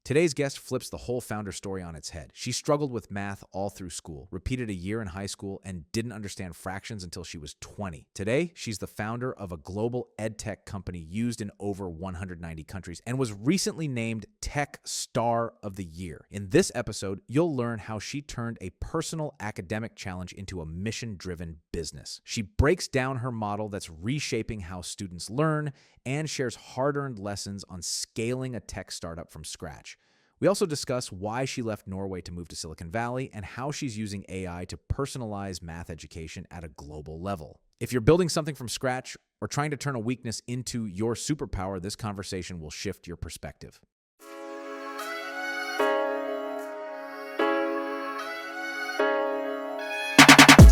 Today's guest flips the whole founder story on its head. She struggled with math all through school, repeated a year in high school, and didn't understand fractions until she was 20. Today, she's the founder of a global EdTech company used in over 190 countries and was recently named Tech Star of the Year. In this episode, you'll learn how she turned a personal academic challenge into a mission-driven business. She breaks down her model that's reshaping how students learn and shares hard-earned lessons on scaling a tech startup from scratch. We also discuss why she left Norway to move to Silicon Valley and how she's using AI to personalize math education at a global level. If you're building something from scratch or trying to turn a weakness into your superpower, this conversation will shift your perspective.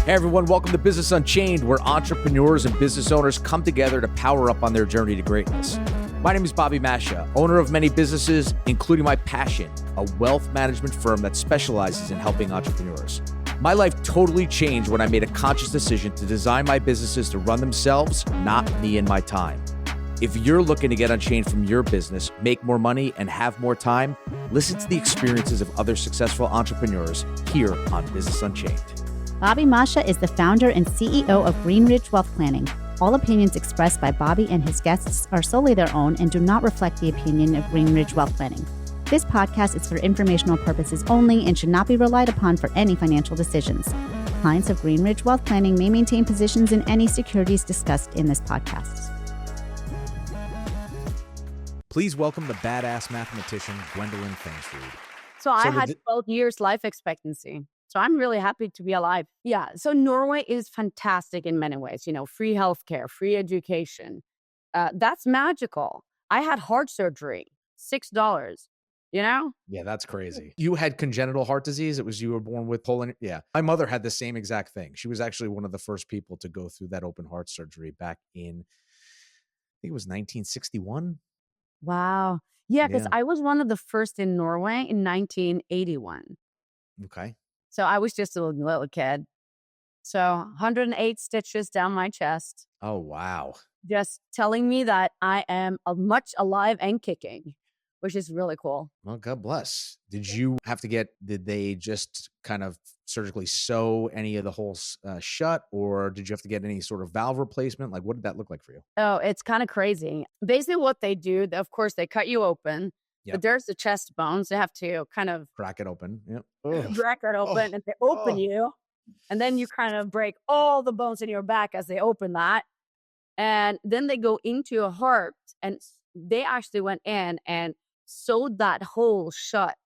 Hey everyone, welcome to Business Unchained, where entrepreneurs and business owners come together to power up on their journey to greatness. My name is Bobby Mascia, owner of many businesses, including my passion, a wealth management firm that specializes in helping entrepreneurs. My life totally changed when I made a conscious decision to design my businesses to run themselves, not me and my time. If you're looking to get unchained from your business, make more money, and have more time, listen to the experiences of other successful entrepreneurs here on Business Unchained. Bobby Mascia is the founder and CEO of Greenridge Wealth Planning. All opinions expressed by Bobby and his guests are solely their own and do not reflect the opinion of Greenridge Wealth Planning. This podcast is for informational purposes only and should not be relied upon for any financial decisions. Clients of Greenridge Wealth Planning may maintain positions in any securities discussed in this podcast. Please welcome the badass mathematician, Gwendoline Fængsrud. So I had 12 years life expectancy. So I'm really happy to be alive. Yeah. So Norway is fantastic in many ways. You know, free healthcare, free education. That's magical. I had heart surgery, $6, you know? Yeah, that's crazy. You had congenital heart disease. You were born with pulmonary. Yeah. My mother had the same exact thing. She was actually one of the first people to go through that open heart surgery back in, I think it was 1961. Wow. Yeah, because I was one of the first in Norway in 1981. Okay. So I was just a little kid. So 108 stitches down my chest. Oh, wow. Just telling me that I am much alive and kicking, which is really cool. Well, God bless. Did they just kind of surgically sew any of the holes shut, or did you have to get any sort of valve replacement? Like, what did that look like for you? Oh, it's kind of crazy. Basically what they do, of course, they cut you open. Yep. But there's the chest bones. They have to kind of crack it open. Yep. Crack it open, and they open you. And then you kind of break all the bones in your back as they open that. And then they go into your heart, and they actually went in and sewed that hole shut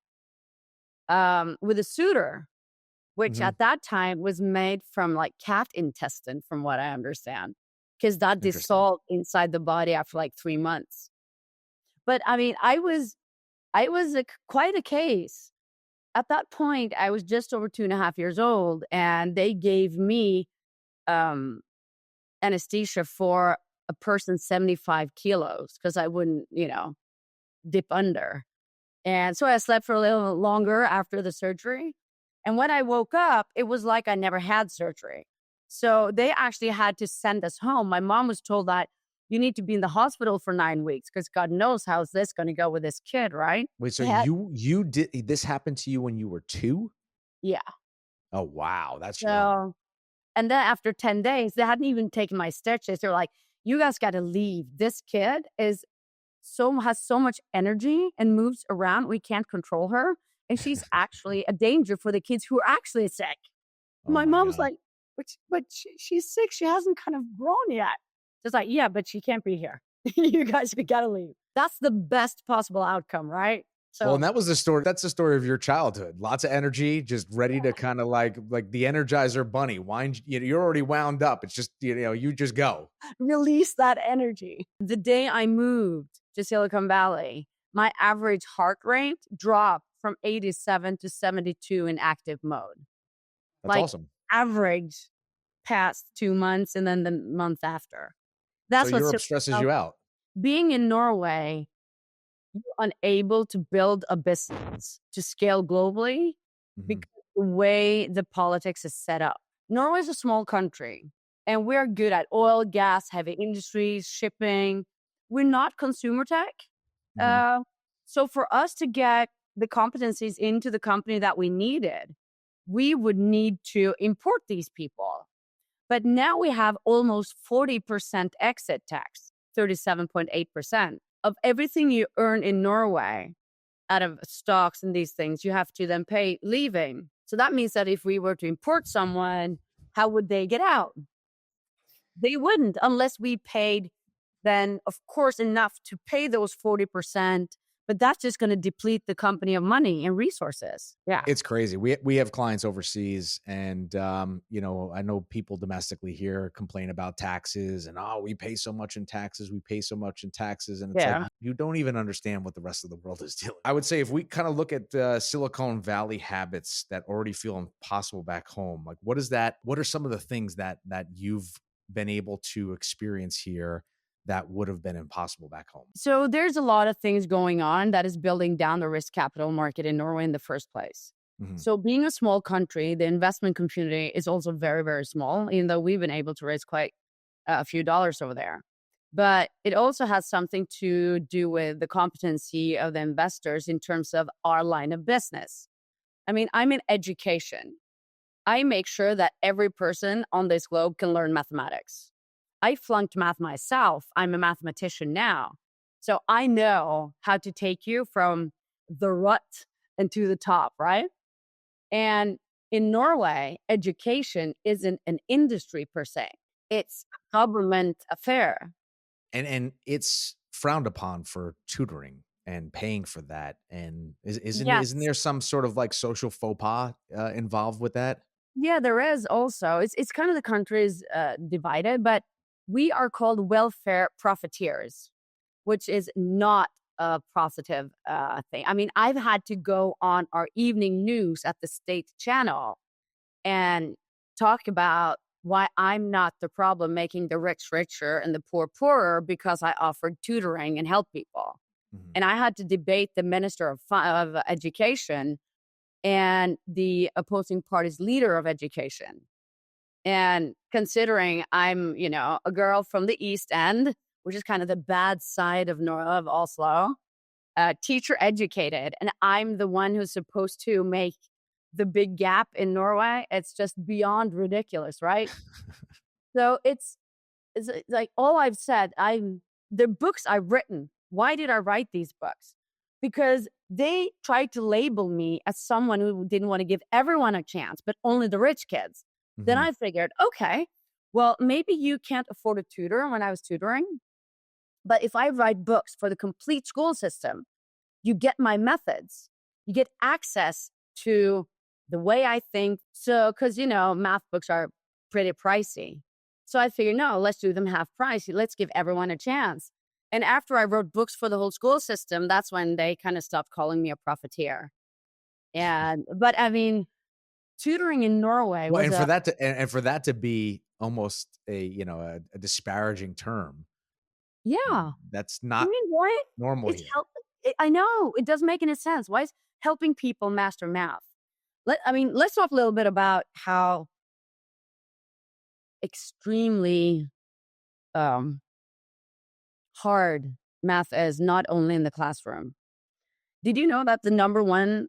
with a suture, which at that time was made from like cat intestine, from what I understand, because that dissolved inside the body after like 3 months. But I mean, I was quite a case. At that point, I was just over 2.5 years old, and they gave me anesthesia for a person 75 kilos because I wouldn't, dip under. And so I slept for a little longer after the surgery. And when I woke up, it was like I never had surgery. So they actually had to send us home. My mom was told that you need to be in the hospital for 9 weeks because God knows how's this going to go with this kid, right? Wait, so you did this happened to you when you were 2? Yeah. Oh, wow. That's young. And then after 10 days, they hadn't even taken my stitches. They're like, you guys got to leave. This kid has so much energy and moves around. We can't control her. And she's actually a danger for the kids who are actually sick. Oh my mom's like, but she's sick. She hasn't kind of grown yet. It's like, yeah, but she can't be here. You guys, we got to leave. That's the best possible outcome, right? So, well, and that was the story. That's the story of your childhood. Lots of energy, just ready to kind of like the Energizer Bunny. You're already wound up. It's just, you just go. Release that energy. The day I moved to Silicon Valley, my average heart rate dropped from 87 to 72 in active mode. That's awesome. Average past 2 months and then the month after. That's so Europe stresses you out. Being in Norway, you're unable to build a business to scale globally because the way the politics is set up. Norway is a small country, and we're good at oil, gas, heavy industries, shipping. We're not consumer tech. So for us to get the competencies into the company that we needed, we would need to import these people. But now we have almost 40% exit tax, 37.8% of everything you earn in Norway out of stocks and these things, you have to then pay leaving. So that means that if we were to import someone, how would they get out? They wouldn't unless we paid then, of course, enough to pay those 40%. But that's just going to deplete the company of money and resources. Yeah. It's crazy. We have clients overseas and, you know, I know people domestically here complain about taxes and, we pay so much in taxes. We pay so much in taxes. And it's like, you don't even understand what the rest of the world is dealing with. I would say if we kind of look at Silicon Valley habits that already feel impossible back home, like what are some of the things that you've been able to experience here that would have been impossible back home? So there's a lot of things going on that is building down the risk capital market in Norway in the first place. Mm-hmm. So being a small country, the investment community is also very, very small, even though we've been able to raise quite a few dollars over there. But it also has something to do with the competency of the investors in terms of our line of business. I mean, I'm in education. I make sure that every person on this globe can learn mathematics. I flunked math myself. I'm a mathematician now. So I know how to take you from the rut and to the top, right? And in Norway, education isn't an industry per se. It's a government affair. And it's frowned upon for tutoring and paying for that. And isn't there some sort of like social faux pas involved with that? Yeah, there is also. It's kind of the country's divided, but we are called welfare profiteers, which is not a positive thing. I mean, I've had to go on our evening news at the state channel and talk about why I'm not the problem making the rich richer and the poor poorer because I offered tutoring and help people. Mm-hmm. And I had to debate the Minister of Education and the opposing party's leader of education. And considering I'm, a girl from the East End, which is kind of the bad side of Oslo, teacher educated, and I'm the one who's supposed to make the big gap in Norway, it's just beyond ridiculous, right? So it's like all I've said, the books I've written, why did I write these books? Because they tried to label me as someone who didn't want to give everyone a chance, but only the rich kids. Mm-hmm. Then I figured, okay, well, maybe you can't afford a tutor when I was tutoring. But if I write books for the complete school system, you get my methods. You get access to the way I think. So, because, math books are pretty pricey. So I figured, no, let's do them half price. Let's give everyone a chance. And after I wrote books for the whole school system, that's when they kind of stopped calling me a profiteer. But I mean, tutoring in Norway was for that to be almost a disparaging term. Yeah, that's not normal. I know it doesn't make any sense. Why is helping people master math? Let's talk a little bit about how extremely hard math is, not only in the classroom. Did you know that the number one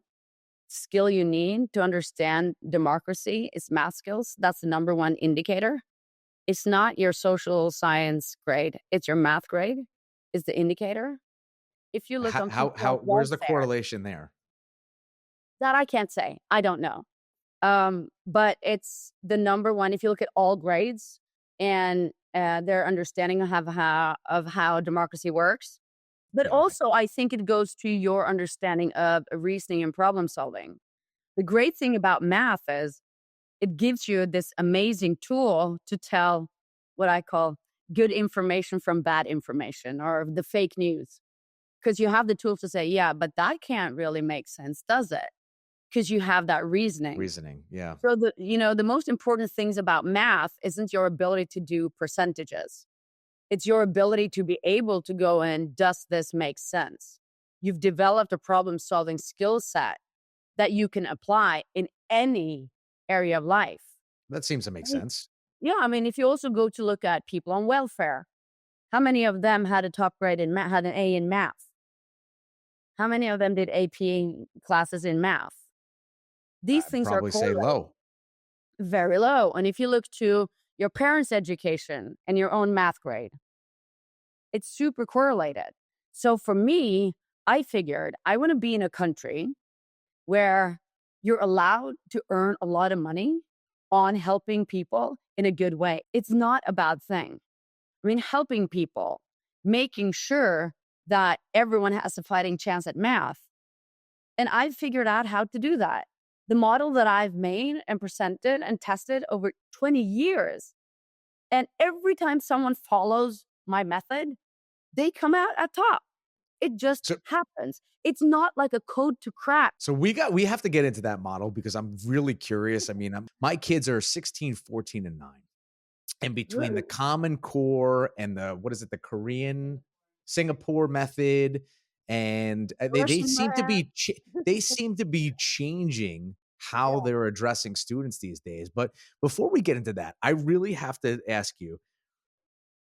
skill you need to understand democracy is math skills? That's the number one indicator. It's not your social science grade. It's your math grade is the indicator. If you look on where's the correlation there? That I can't say. I don't know. But it's the number one. If you look at all grades and their understanding of how democracy works, but also I think it goes to your understanding of reasoning and problem solving. The great thing about math is it gives you this amazing tool to tell what I call good information from bad information or the fake news. Because you have the tools to say, yeah, but that can't really make sense, does it? Because you have that reasoning. Yeah. So the most important things about math isn't your ability to do percentages. It's your ability to be able to go in, does this make sense? You've developed a problem-solving skill set that you can apply in any area of life. That seems to make sense. Yeah, if you also go to look at people on welfare, how many of them had a top grade in math, had an A in math? How many of them did AP classes in math? These things are Probably say correlated. low. Very low. And if you look to your parents' education and your own math grade, it's super correlated. So for me, I figured I want to be in a country where you're allowed to earn a lot of money on helping people in a good way. It's not a bad thing. I mean, helping people, making sure that everyone has a fighting chance at math. And I've figured out how to do that. The model that I've made and presented and tested over 20 years. And every time someone follows my method, they come out at top. It just happens. It's not like a code to crack. So we have to get into that model because I'm really curious. I mean, my kids are 16, 14, and 9. And between the Common Core and the Korean Singapore method, and they seem to be changing how they're addressing students these days. But before we get into that, I really have to ask you,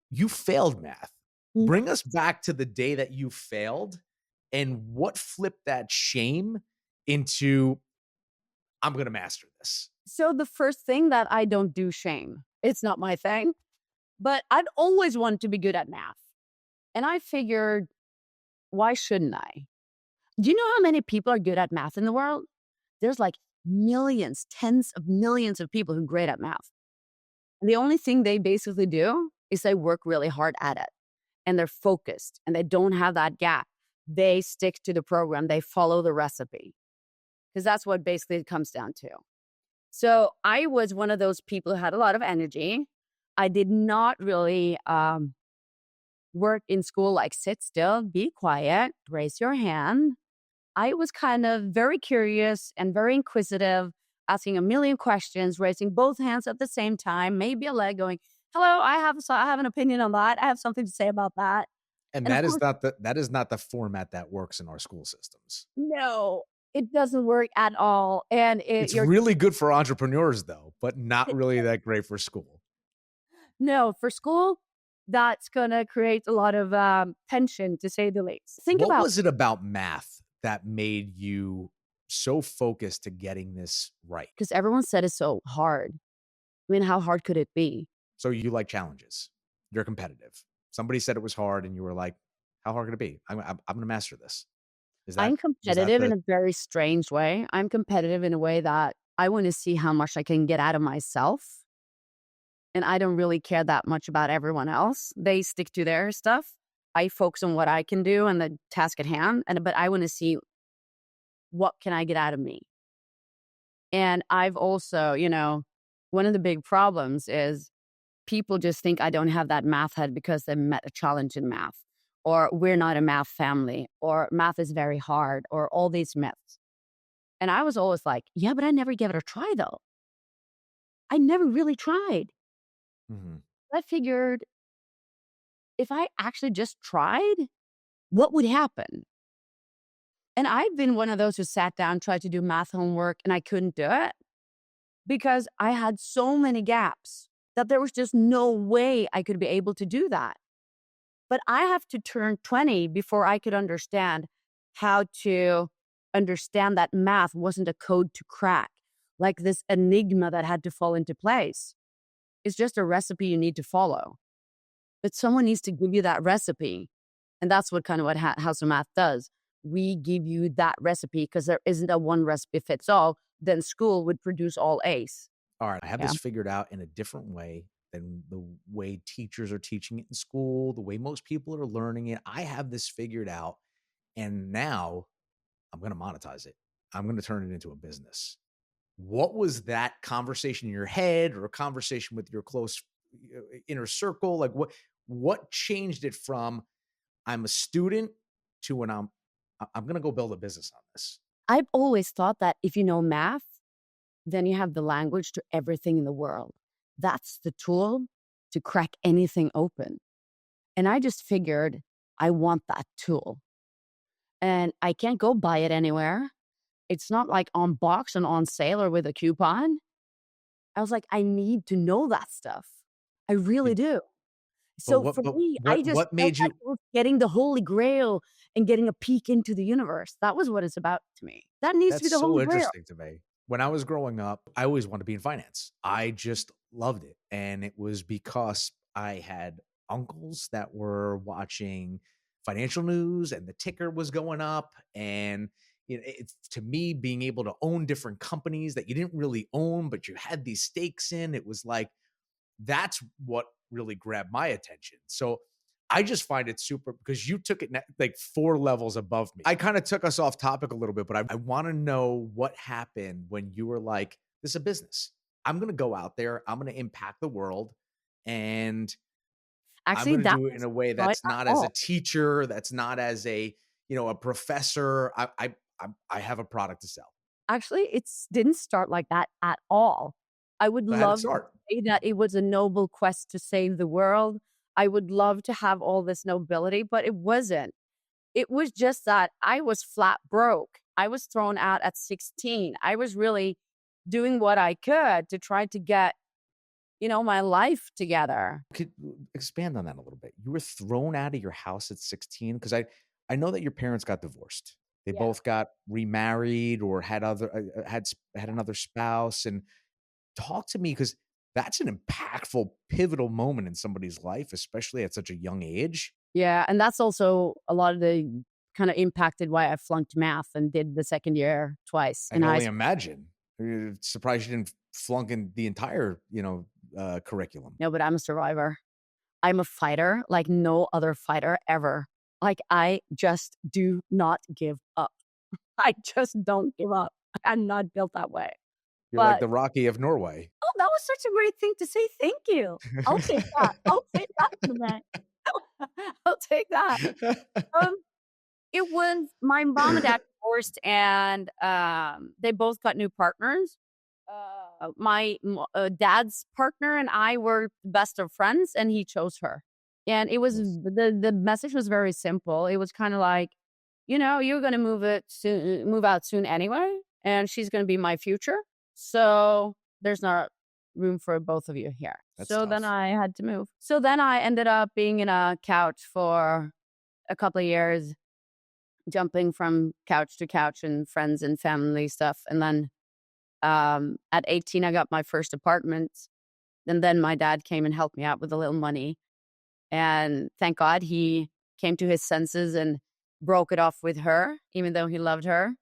you failed math. Bring us back to the day that you failed and what flipped that shame into, I'm going to master this. So the first thing that I don't do shame. It's not my thing, but I'd always wanted to be good at math. And I figured, why shouldn't I? Do you know how many people are good at math in the world? There's like millions, tens of millions of people who are great at math. And the only thing they basically do is they work really hard at it. And they're focused and they don't have that gap. They stick to the program. They follow the recipe. Because that's what basically it comes down to. So I was one of those people who had a lot of energy. I did not really work in school like sit still, be quiet, raise your hand. I was kind of very curious and very inquisitive, asking a million questions, raising both hands at the same time, maybe a leg going, hello, I have an opinion on that. I have something to say about that. And that is not the format that works in our school systems. No, it doesn't work at all. And it's really good for entrepreneurs though, but not really that great for school. No, for school, that's going to create a lot of tension, to say the least. What was it about math that made you so focused to getting this right? Because everyone said it's so hard. I mean, how hard could it be? So you like challenges. You're competitive. Somebody said it was hard and you were like, how hard could it be? I'm going to master this. I'm competitive in a very strange way. I'm competitive in a way that I want to see how much I can get out of myself. And I don't really care that much about everyone else. They stick to their stuff. I focus on what I can do and the task at hand. But I want to see, what can I get out of me? And I've also, one of the big problems is people just think I don't have that math head because they met a challenge in math, or we're not a math family, or math is very hard, or all these myths. And I was always like, yeah, but I never gave it a try though. I never really tried. Mm-hmm. I figured if I actually just tried, what would happen? And I've been one of those who sat down, tried to do math homework, and I couldn't do it because I had so many gaps that there was just no way I could be able to do that. But I have to turn 20 before I could understand how to understand that math wasn't a code to crack, like this enigma that had to fall into place. It's just a recipe you need to follow. But someone needs to give you that recipe. And that's what House of Math does. We give you that recipe because there isn't a one recipe fits all. Then school would produce all A's. All right, I have this figured out in a different way than the way teachers are teaching it in school, the way most people are learning it. I have this figured out, and now I'm going to monetize it. I'm going to turn it into a business. What was that conversation in your head, or a conversation with your close inner circle? Like what changed it from I'm a student to when I'm going to go build a business on this? I've always thought that if you know math, then you have the language to everything in the world. That's the tool to crack anything open. And I just figured I want that tool. And I can't go buy it anywhere. It's not like on box and on sale or with a coupon. I was like, I need to know that stuff. I really do. So for me, I just what felt made like you? I was getting the holy grail and getting a peek into the universe. That was what it's about to me. That needs to be That's the so holy grail. interesting to me. When I was growing up, I always wanted to be in finance. I just loved it. And it was because I had uncles that were watching financial news and the ticker was going up. And it's to me, being able to own different companies that you didn't really own, but you had these stakes in, it was like, that's what really grabbed my attention. So I just find it super because you took it like 4 levels above me. I kind of took us off topic a little bit, but I want to know what happened when you were like, this is a business. I'm going to go out there. I'm going to impact the world. And I'm Actually, going to that do it in was a way not that's at not as a all. teacher, that's not as a, a professor. I have a product to sell. Actually, it didn't start like that at all. I would So how did it love to start? say that it was a noble quest to save the world. I would love to have all this nobility, but it wasn't. It was just that I was flat broke. I was thrown out at 16. I was really doing what I could to try to get, my life together. Could expand on that a little bit. You were thrown out of your house at 16 because I know that your parents got divorced. They Yeah. both got remarried or had another spouse. And talk to me because that's an impactful, pivotal moment in somebody's life, especially at such a young age. Yeah. And that's also a lot of the kind of impacted why I flunked math and did the second year twice I in can high only school. imagine. Surprised you didn't flunk in the entire, curriculum. No, but I'm a survivor. I'm a fighter like no other fighter ever. Like, I just do not give up. I just don't give up. I'm not built that way. You're like But, the Rocky of Norway. oh, that was such a great thing to say. Thank you. I'll take that. I'll take that from the man. I'll take that. Um, it was my mom and dad divorced, and they both got new partners. My dad's partner and I were best of friends, and he chose her. And it was Yes. the message was very simple. It was kind of like, you're gonna move out soon anyway, and she's gonna be my future. So there's not room for both of you here. That's So then tough. I had to move. So then I ended up being in a couch for a couple of years, jumping from couch to couch and friends and family stuff. And then at 18, I got my first apartment. And then my dad came and helped me out with a little money. And thank God he came to his senses and broke it off with her, even though he loved her,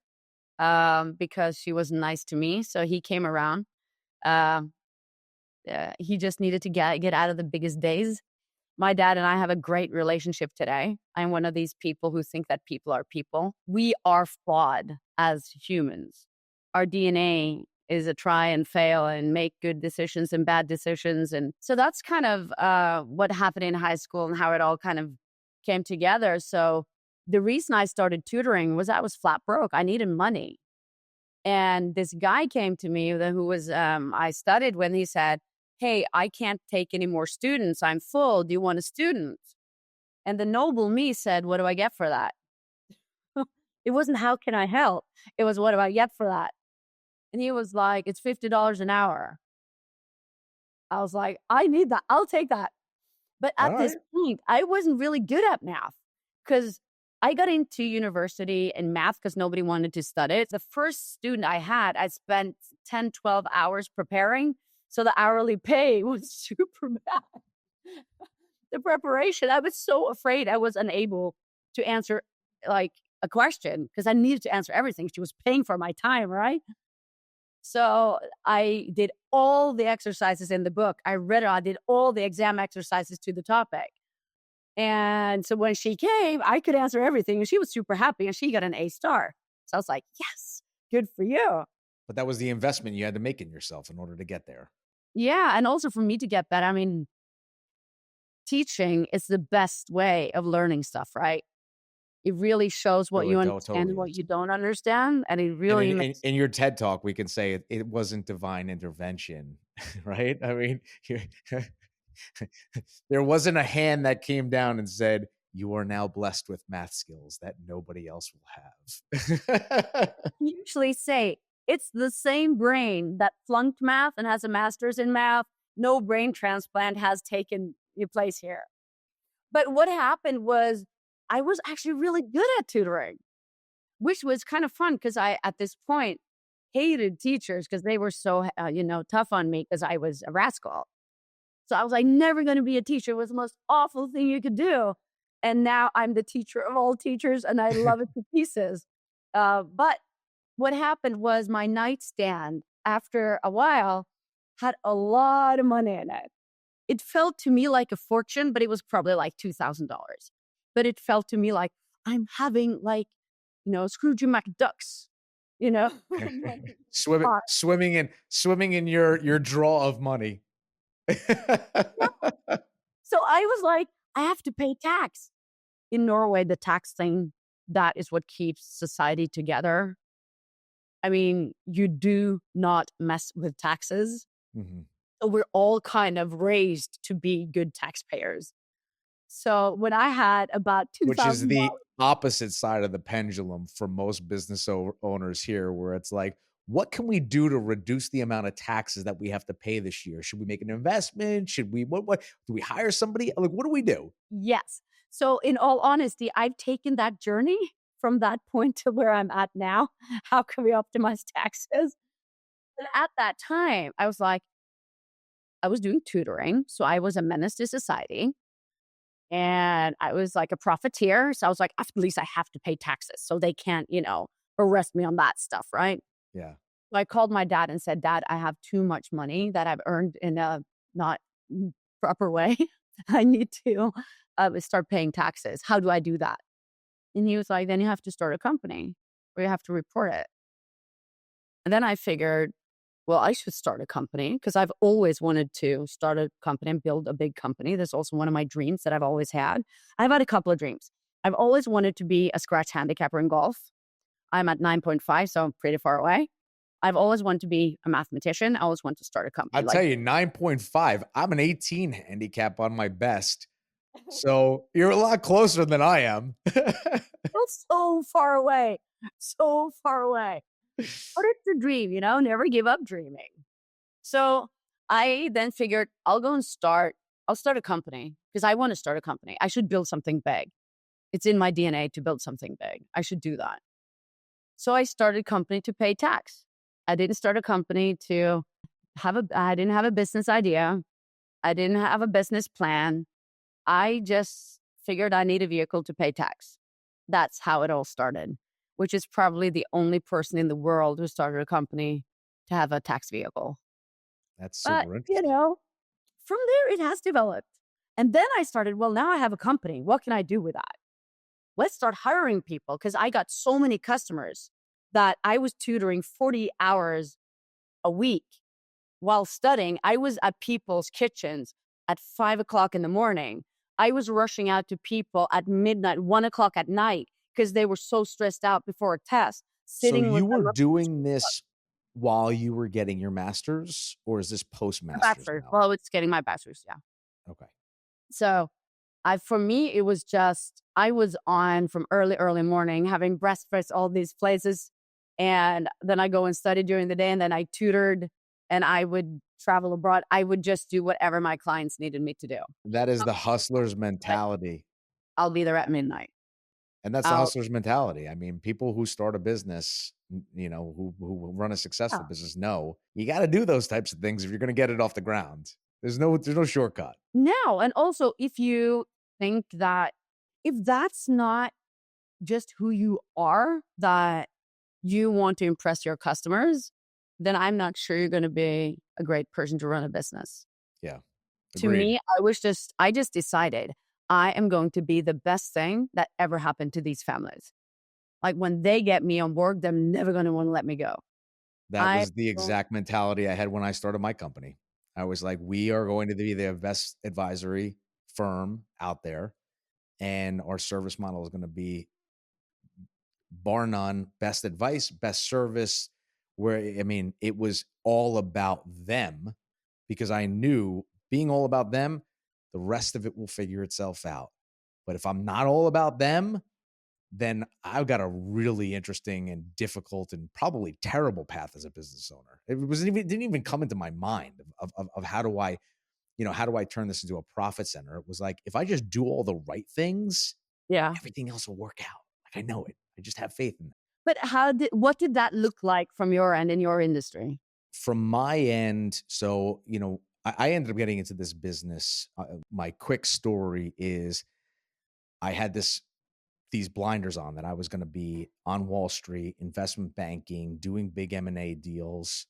because she was nice to me. So he came around. He just needed to get out of the biggest days. My dad and I have a great relationship today. I'm one of these people who think that people are people. We are flawed as humans. Our DNA is a try and fail and make good decisions and bad decisions. And so that's kind of what happened in high school and how it all kind of came together. So the reason I started tutoring was I was flat broke. I needed money. And this guy came to me who was, I studied when he said, hey, I can't take any more students. I'm full. Do you want a student? And the noble me said, what do I get for that? It wasn't how can I help? It was what do I get for that? And he was like, it's $50 an hour. I was like, I need that. I'll take that. But at this point, I wasn't really good at math because I got into university in math because nobody wanted to study it. The first student I had, I spent 10, 12 hours preparing. So the hourly pay was super bad. The preparation, I was so afraid I was unable to answer like a question because I needed to answer everything. She was paying for my time, right? So I did all the exercises in the book. I read it. I did all the exam exercises to the topic. And so when she came, I could answer everything. And she was super happy and she got an A star. So I was like, yes, good for you. But that was the investment you had to make in yourself in order to get there. Yeah. And also for me to get better, I mean, teaching is the best way of learning stuff, right? It really shows what Oh, you it understand totally and what is. you don't understand. And it And really in, makes in your TED talk, we can say it wasn't divine intervention, right? I mean, there wasn't a hand that came down and said, you are now blessed with math skills that nobody else will have. usually say it's the same brain that flunked math and has a master's in math. No brain transplant has taken your place here. But what happened was I was actually really good at tutoring, which was kind of fun because I, at this point, hated teachers because they were so, tough on me because I was a rascal. So I was like, never going to be a teacher. It was the most awful thing you could do. And now I'm the teacher of all teachers and I love it to pieces. But what happened was my nightstand, after a while, had a lot of money in it. It felt to me like a fortune, but it was probably like $2,000. But it felt to me like I'm having like, Scrooge McDucks, swimming in your draw of money. So I was like, I have to pay tax. In Norway, the tax thing, that is what keeps society together. I mean, you do not mess with taxes. Mm-hmm. So we're all kind of raised to be good taxpayers. So when I had about $2,000, which is the opposite side of the pendulum for most business owners here, where it's like, what can we do to reduce the amount of taxes that we have to pay this year? Should we make an investment? Should we, what do we hire somebody? Like, what do we do? Yes. So in all honesty, I've taken that journey from that point to where I'm at now. How can we optimize taxes? And at that time, I was like, I was doing tutoring. So I was a menace to society. And I was like a profiteer. So I was like, at least I have to pay taxes so they can't, arrest me on that stuff, right? Yeah. So I called my dad and said, Dad, I have too much money that I've earned in a not proper way. I need to start paying taxes. How do I do that? And he was like, then you have to start a company or you have to report it. And then I figured, well, I should start a company because I've always wanted to start a company and build a big company. That's also one of my dreams that I've always had. I've had a couple of dreams. I've always wanted to be a scratch handicapper in golf. I'm at 9.5, so I'm pretty far away. I've always wanted to be a mathematician. I always wanted to start a company. I'll tell you, 9.5. I'm an 18 handicap on my best. So you're a lot closer than I am. That's so far away. So far away. But it's a dream, never give up dreaming. So I then figured I'll start a company because I want to start a company. I should build something big. It's in my DNA to build something big. I should do that. So I started a company to pay tax. I didn't start a company I didn't have a business idea. I didn't have a business plan. I just figured I need a vehicle to pay tax. That's how it all started, which is probably the only person in the world who started a company to have a tax vehicle. That's super interesting. From there it has developed. And then I started, well, now I have a company. What can I do with that? Let's start hiring people because I got so many customers that I was tutoring 40 hours a week while studying. I was at people's kitchens at 5 o'clock in the morning. I was rushing out to people at midnight, 1 o'clock at night because they were so stressed out before a test. So you were doing this while you were getting your master's, or is this post-master's? Well, it's getting my bachelor's, yeah. Okay. So for me, it was just, I was on from early morning, having breakfast, all these places. And then I go and study during the day. And then I tutored and I would travel abroad. I would just do whatever my clients needed me to do. That is the hustler's mentality. I'll be there at midnight. And that's the hustler's mentality. I mean, people who start a business, who run a successful business know you got to do those types of things if you're going to get it off the ground. There's no shortcut. No. And also, if you think that if that's not just who you are, that you want to impress your customers, then I'm not sure you're going to be a great person to run a business. Yeah. Agreed. To me, I just decided I am going to be the best thing that ever happened to these families. Like when they get me on board, they're never going to want to let me go. That was the exact mentality I had when I started my company. I was like, we are going to be the best advisory firm out there. And our service model is going to be, bar none, best advice, best service. It was all about them because I knew being all about them, the rest of it will figure itself out. But if I'm not all about them, then I've got a really interesting and difficult and probably terrible path as a business owner. It didn't even come into my mind of how do I, how do I turn this into a profit center? It was like, if I just do all the right things, Yeah. everything else will work out. Like, I know it. I just have faith in that. But what did that look like from your end in your industry? From my end, so, I ended up getting into this business. My quick story is I had these blinders on that I was going to be on Wall Street, investment banking, doing big M&A deals.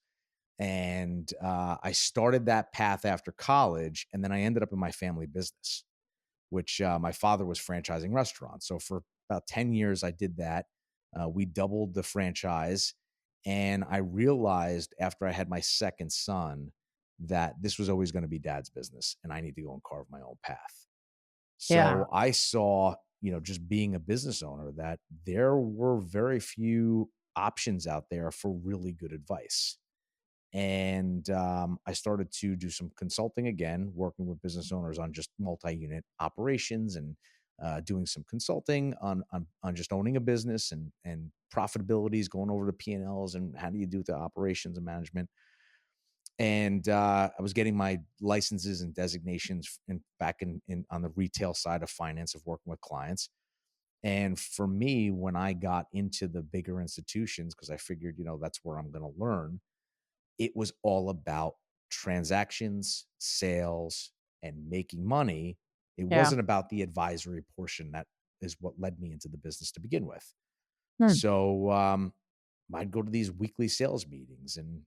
And I started that path after college. And then I ended up in my family business, which my father was franchising restaurants. So for about 10 years, I did that. We doubled the franchise. And I realized after I had my second son that this was always going to be dad's business and I need to go and carve my own path. Yeah. So I saw, just being a business owner, that there were very few options out there for really good advice. And I started to do some consulting again, working with business owners on just multi-unit operations and doing some consulting on just owning a business and profitabilities, going over the P&Ls and how do you do the operations and management. And I was getting my licenses and designations back in on the retail side of finance of working with clients. And for me, when I got into the bigger institutions, because I figured, that's where I'm going to learn, it was all about transactions, sales, and making money. It Yeah. wasn't about the advisory portion. That is what led me into the business to begin with. Hmm. So I'd go to these weekly sales meetings and,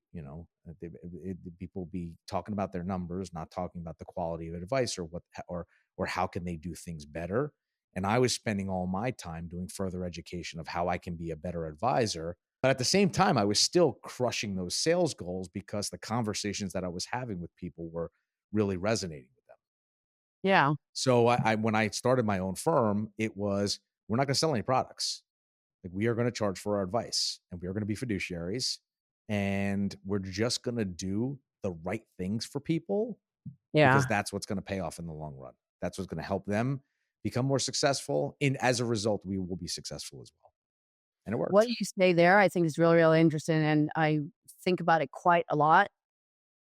people be talking about their numbers, not talking about the quality of advice or how can they do things better. And I was spending all my time doing further education of how I can be a better advisor. But at the same time, I was still crushing those sales goals because the conversations that I was having with people were really resonating with them. Yeah. So when I started my own firm, it was, we're not going to sell any products. Like, we are going to charge for our advice and we are going to be fiduciaries and we're just going to do the right things for people because that's what's going to pay off in the long run. That's what's going to help them become more successful. And as a result, we will be successful as well. And it worked. What you say there, I think is really, really interesting. And I think about it quite a lot.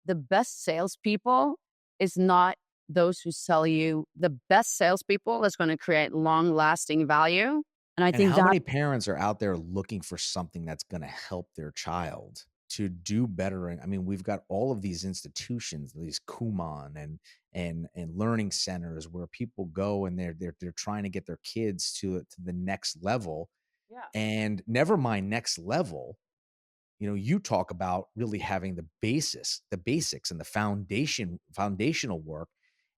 The best salespeople is not those who sell you. The best salespeople is going to create long-lasting value. And I think how many parents are out there looking for something that's going to help their child to do better? And I mean, we've got all of these institutions, these Kumon and learning centers where people go and they're trying to get their kids to the next level. Yeah. And never mind next level, you talk about really having the basics and the foundational work.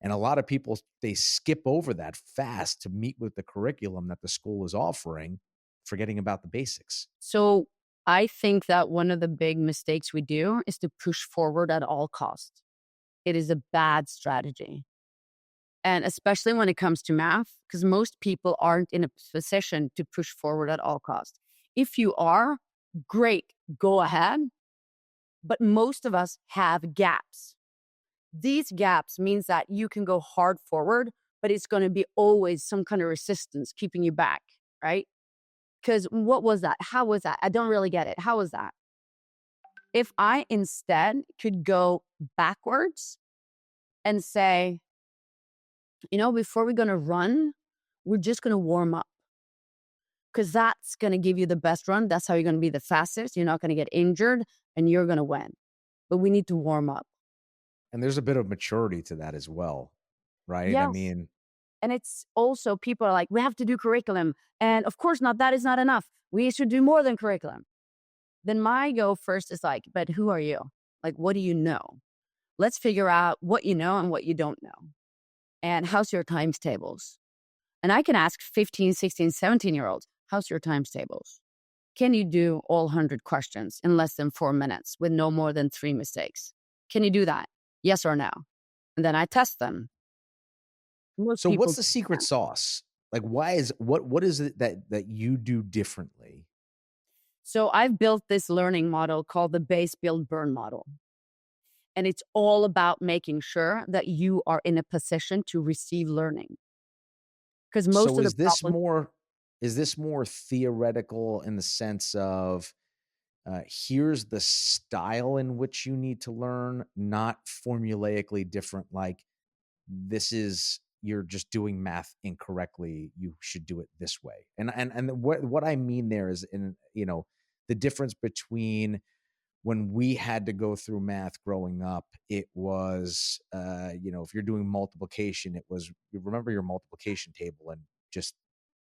And a lot of people, they skip over that fast to meet with the curriculum that the school is offering, forgetting about the basics. So I think that one of the big mistakes we do is to push forward at all costs. It is a bad strategy. And especially when it comes to math, because most people aren't in a position to push forward at all costs. If you are, great, go ahead. But most of us have gaps. These gaps means that you can go hard forward, but it's going to be always some kind of resistance keeping you back, right? Because what was that? How was that? I don't really get it. How was that? If I instead could go backwards and say, before we're going to run, we're just going to warm up. Because that's going to give you the best run. That's how you're going to be the fastest. You're not going to get injured and you're going to win. But we need to warm up. And there's a bit of maturity to that as well, right? Yes. I mean, and it's also, people are like, we have to do curriculum. And of course not, that is not enough. We should do more than curriculum. Then my go first is like, but who are you? Like, what do you know? Let's figure out what you know and what you don't know. And how's your times tables? And I can ask 15, 16, 17-year-olds, how's your times tables? Can you do all 100 questions in less than 4 minutes with no more than 3 mistakes? Can you do that? Yes or no? And then I test them. So what's the secret sauce? Like, what is it that you do differently? So I've built this learning model called the base, build, burn model. And it's all about making sure that you are in a position to receive learning. Because most of the is this more theoretical in the sense of here's the style in which you need to learn, not formulaically different, like you're just doing math incorrectly, you should do it this way. And what I mean there is, the difference between when we had to go through math growing up, it was, if you're doing multiplication, it was, you remember your multiplication table and just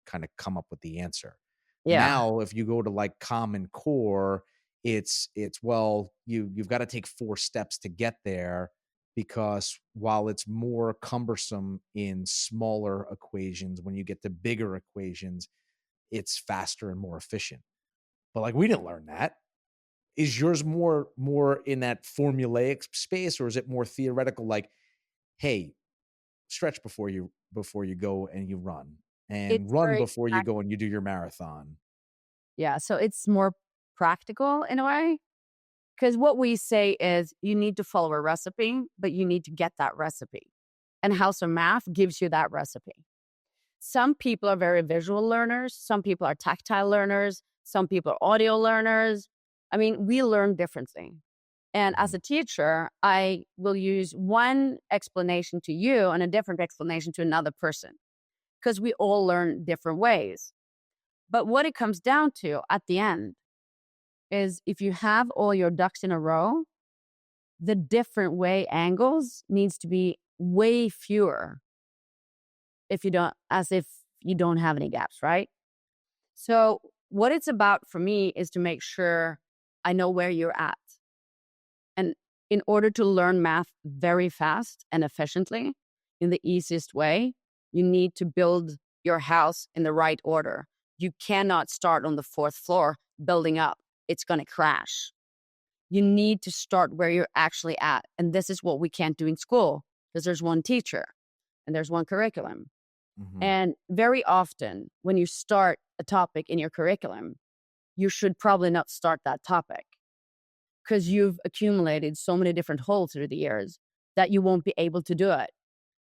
kind of come up with the answer. Yeah. Now, if you go to like Common Core, it's well, you've got to take 4 steps to get there, because while it's more cumbersome in smaller equations, when you get to bigger equations, it's faster and more efficient. But like, we didn't learn that. Is yours more in that formulaic space, or is it more theoretical? Like, hey, stretch before you go and you run, and run before you go and you do your marathon. Yeah. So it's more practical in a way, because what we say is you need to follow a recipe, but you need to get that recipe. And House of Math gives you that recipe. Some people are very visual learners. Some people are tactile learners. Some people are audio learners. I mean, we learn differently. And as a teacher, I will use one explanation to you and a different explanation to another person, because we all learn different ways. But what it comes down to at the end is, if you have all your ducks in a row, the different way angles needs to be way fewer if you don't have any gaps, right? So what it's about for me is to make sure I know where you're at. And in order to learn math very fast and efficiently in the easiest way, you need to build your house in the right order. You cannot start on the 4th floor building up. It's going to crash. You need to start where you're actually at. And this is what we can't do in school, because there's one teacher and there's one curriculum. Mm-hmm. And very often when you start a topic in your curriculum, you should probably not start that topic, because you've accumulated so many different holes through the years that you won't be able to do it.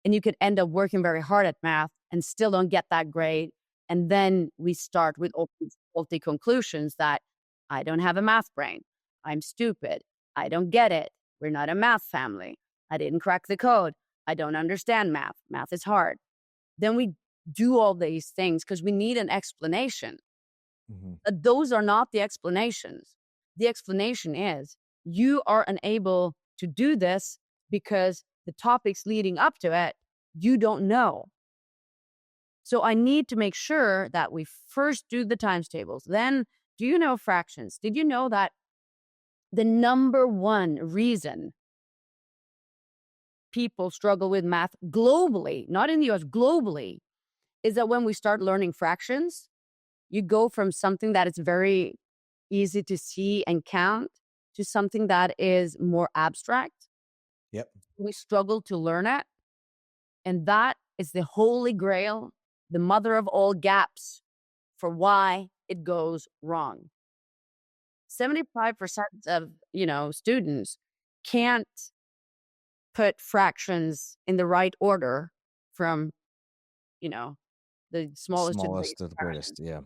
And you could end up working very hard at math and still don't get that grade. And then we start with all these faulty conclusions that I don't have a math brain. I'm stupid. I don't get it. We're not a math family. I didn't crack the code. I don't understand math. Math is hard. Then we do all these things because we need an explanation. Mm-hmm. But those are not the explanations. The explanation is you are unable to do this because the topics leading up to it, you don't know. So I need to make sure that we first do the times tables. Then, do you know fractions? Did you know that the number one reason people struggle with math globally, not in the US, globally, is that when we start learning fractions, you go from something that is very easy to see and count to something that is more abstract. Yep. We struggle to learn it. And that is the holy grail, the mother of all gaps for why it goes wrong. 75% of, students can't put fractions in the right order from, the smallest to the greatest. Yeah.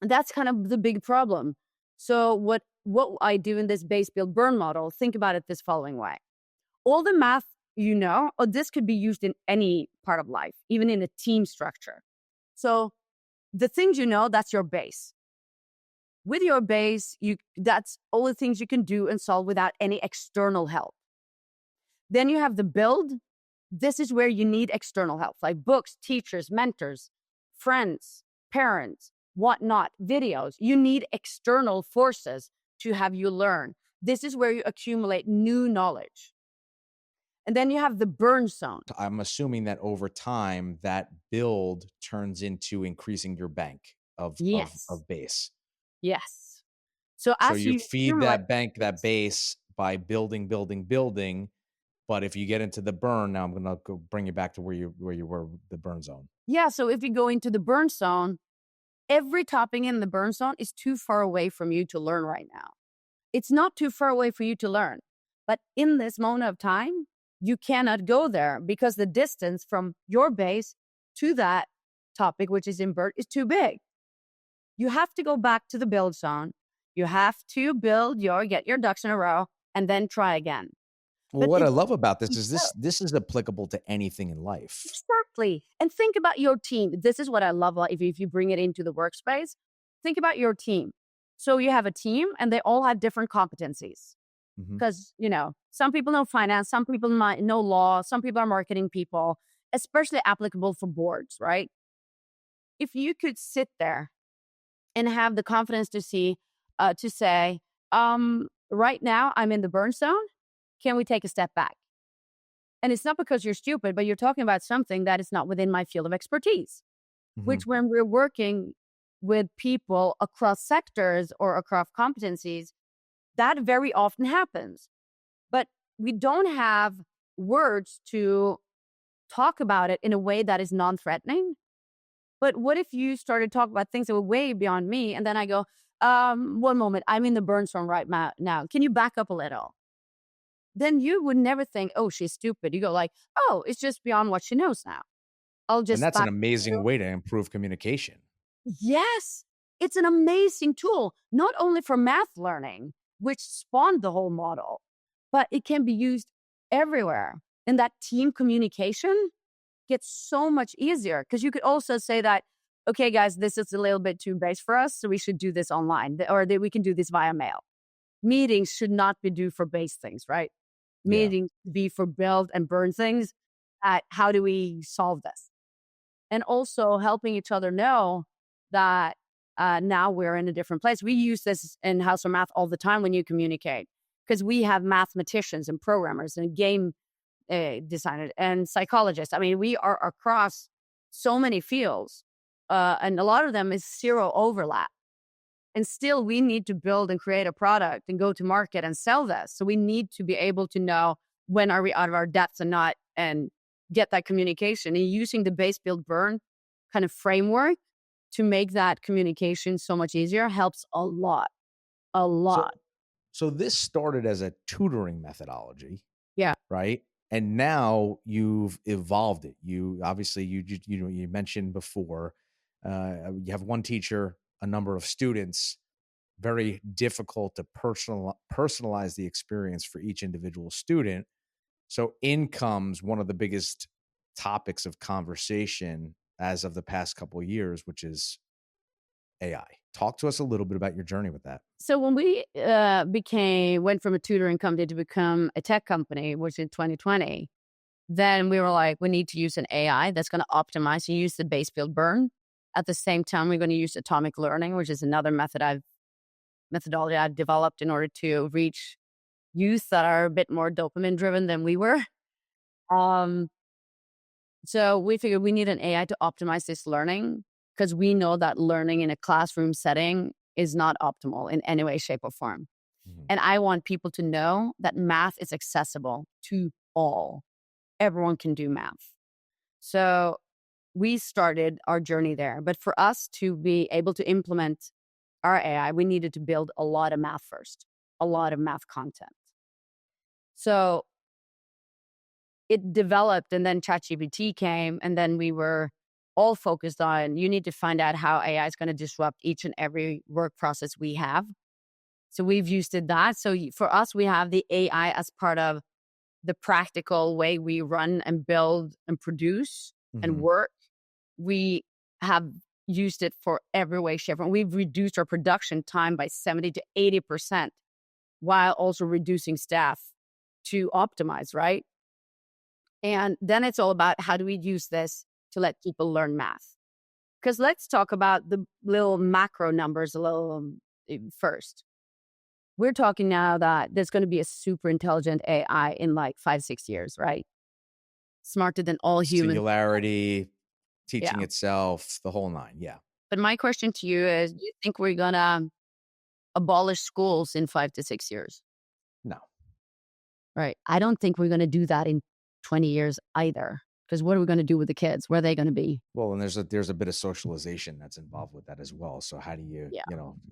And that's kind of the big problem. So what I do in this base build burn model, think about it this following way. All the math this could be used in any part of life, even in a team structure. So the things that's your base. With your base, that's all the things you can do and solve without any external help. Then you have the build. This is where you need external help, like books, teachers, mentors, friends, parents, whatnot, videos. You need external forces to have you learn. This is where you accumulate new knowledge. And then you have the burn zone. I'm assuming that over time, that build turns into increasing your bank of base. Yes. So you feed that bank, that base by building. But if you get into the burn, now I'm going to go bring you back to where you were, the burn zone. Yeah. So if you go into the burn zone, every topic in the burn zone is too far away from you to learn right now. It's not too far away for you to learn. But in this moment of time, you cannot go there because the distance from your base to that topic, which is in burn, is too big. You have to go back to the build zone. You have to get your ducks in a row and then try again. Well, But what I it's love about this is this is applicable to anything in life. exactly. And think about your team. This is what I love. Like if you bring it into the workspace, think about your team. So you have a team and they all have different competencies. Because, some people know finance, some people might know law, some people are marketing people, especially applicable for boards, right? If you could sit there and have the confidence to say, right now I'm in the burn zone. Can we take a step back? And it's not because you're stupid, but you're talking about something that is not within my field of expertise, which when we're working with people across sectors or across competencies, that very often happens. But we don't have words to talk about it in a way that is non-threatening. But what if you started talking about things that were way beyond me? And then I go, one moment, I'm in the burn zone right now. Can you back up a little? Then you would never think, oh, she's stupid. You go like, oh, it's just beyond what she knows now. And that's an amazing way to improve communication. Yes, it's an amazing tool, not only for math learning, which spawned the whole model, but it can be used everywhere. And that team communication gets so much easier because you could also say that, okay, guys, this is a little bit too base for us, so we should do this online, or we can do this via mail. Meetings should not be due for base things, right? Meetings be for build and burn things. How do we solve this? And also helping each other know that now we're in a different place. We use this in House of Math all the time when you communicate, because we have mathematicians and programmers and game designers and psychologists. I mean, we are across so many fields, and a lot of them is zero overlap. And still, we need to build and create a product and go to market and sell this. So we need to be able to know when are we out of our depths and not, and get that communication. And using the base, build, burn kind of framework to make that communication so much easier helps a lot. So this started as a tutoring methodology. Yeah. Right. And now you've evolved it. You obviously, you mentioned before, you have one teacher, a number of students, very difficult to personalize the experience for each individual student. So in comes one of the biggest topics of conversation as of the past couple of years, which is AI. Talk to us a little bit about your journey with that. So when we went from a tutoring company to become a tech company, which in 2020, then we were like, we need to use an AI that's going to optimize and use the base, build, burn. At the same time, we're going to use atomic learning, which is another methodology I've developed in order to reach youth that are a bit more dopamine driven than we were. So we figured we need an AI to optimize this learning, because we know that learning in a classroom setting is not optimal in any way, shape, or form. And I want people to know that math is accessible to all. Everyone can do math. So we started our journey there. But for us to be able to implement our AI, we needed to build a lot of math first, a lot of math content. So it developed, and then ChatGPT came, and then we were all focused on, you need to find out how AI is going to disrupt each and every work process we have. So we've used that. So for us, we have the AI as part of the practical way we run and build and produce and work. We have used it for every way, shape, and we've reduced our production time by 70 to 80%, while also reducing staff to optimize, right? And then it's all about, how do we use this to let people learn math? Because let's talk about the little macro numbers a little first. We're talking now that there's going to be a super intelligent AI in like 5-6 years, right? Smarter than all humans. Singularity, teaching itself, the whole nine. Yeah. But my question to you is, do you think we're going to abolish schools in 5 to 6 years? No. Right. I don't think we're going to do that in 20 years either. Because what are we going to do with the kids? Where are they going to be? Well, and there's a bit of socialization that's involved with that as well. So how do you,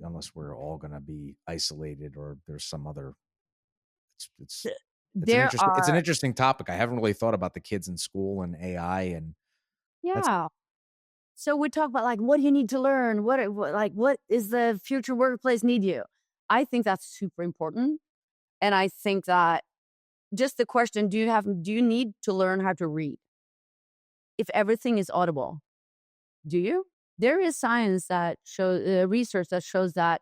unless we're all going to be isolated, or there's some other, it's an interesting topic. I haven't really thought about the kids in school and AI and. Yeah. So we talk about like, what do you need to learn? What is the future workplace need you? I think that's super important. And I think that just the question, do you need to learn how to read? If everything is audible, do you? There is science that shows, research that shows that,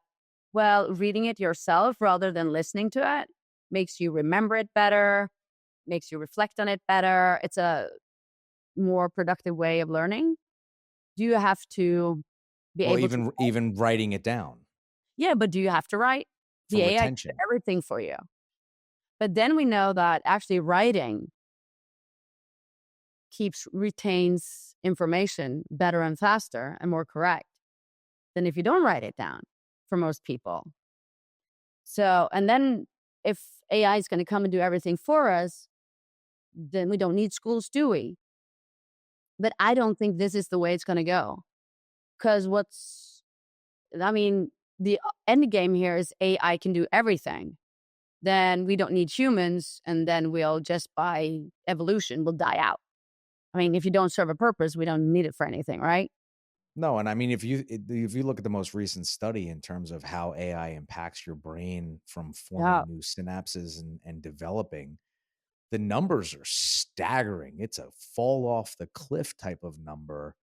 well, reading it yourself rather than listening to it makes you remember it better, makes you reflect on it better. It's a more productive way of learning. Do you have to be able to... even writing it down. Yeah, but do you have to write? For The AI retention. does everything for you. But then we know that actually writing retains information better and faster and more correct than if you don't write it down for most people. So, and then if AI is going to come and do everything for us, then we don't need schools, do we? But I don't think this is the way it's going to go. Because the end game here is AI can do everything. Then we don't need humans, and then we'll just by evolution will die out. I mean, if you don't serve a purpose, we don't need it for anything, right? No, and I mean, if you look at the most recent study in terms of how AI impacts your brain from forming new synapses and developing, the numbers are staggering. It's a fall off the cliff type of number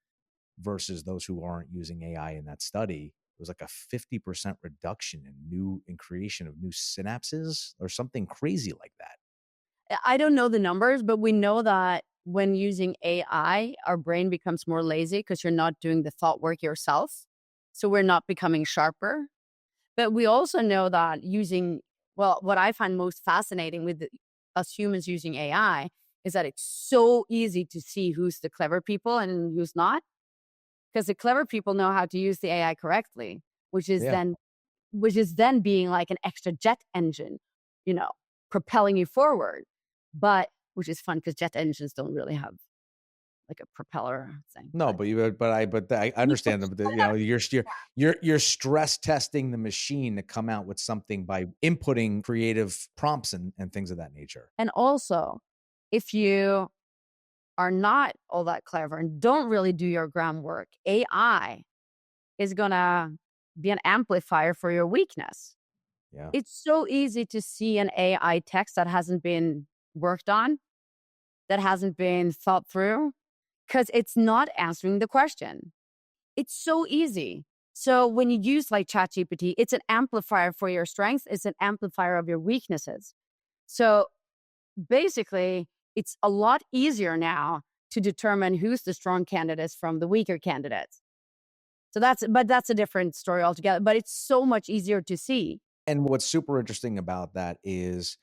versus those who aren't using AI in that study. It was like a 50% reduction in creation of new synapses or something crazy like that. I don't know the numbers, but we know that when using AI, our brain becomes more lazy because you're not doing the thought work yourself. So we're not becoming sharper. But we also know that what I find most fascinating with us humans using AI is that it's so easy to see who's the clever people and who's not. Because the clever people know how to use the AI correctly, which is then being like an extra jet engine, propelling you forward. But which is fun because jet engines don't really have like a propeller thing. No, but I understand that. You're stress testing the machine to come out with something by inputting creative prompts and things of that nature. And also, if you are not all that clever and don't really do your groundwork, AI is gonna be an amplifier for your weakness. Yeah, it's so easy to see an AI text that hasn't been worked on, that hasn't been thought through, because it's not answering the question. It's so easy. So when you use like ChatGPT, it's an amplifier for your strengths. It's an amplifier of your weaknesses. So basically, it's a lot easier now to determine who's the strong candidates from the weaker candidates. So that's a different story altogether, but it's so much easier to see. And what's super interesting about that is,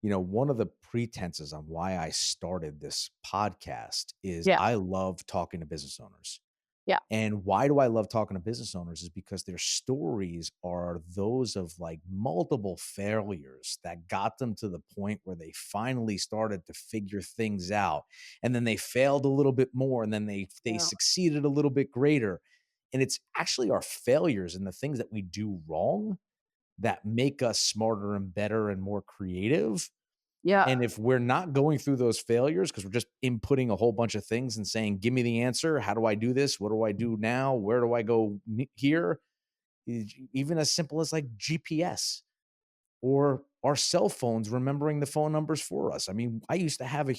one of the pretenses on why I started this podcast is I love talking to business owners. Yeah. And why do I love talking to business owners is because their stories are those of like multiple failures that got them to the point where they finally started to figure things out. And then they failed a little bit more, and then they succeeded a little bit greater. And it's actually our failures and the things that we do wrong that make us smarter and better and more creative. Yeah. And if we're not going through those failures because we're just inputting a whole bunch of things and saying, give me the answer. How do I do this? What do I do now? Where do I go here? Even as simple as like GPS or our cell phones remembering the phone numbers for us. I mean, I used to have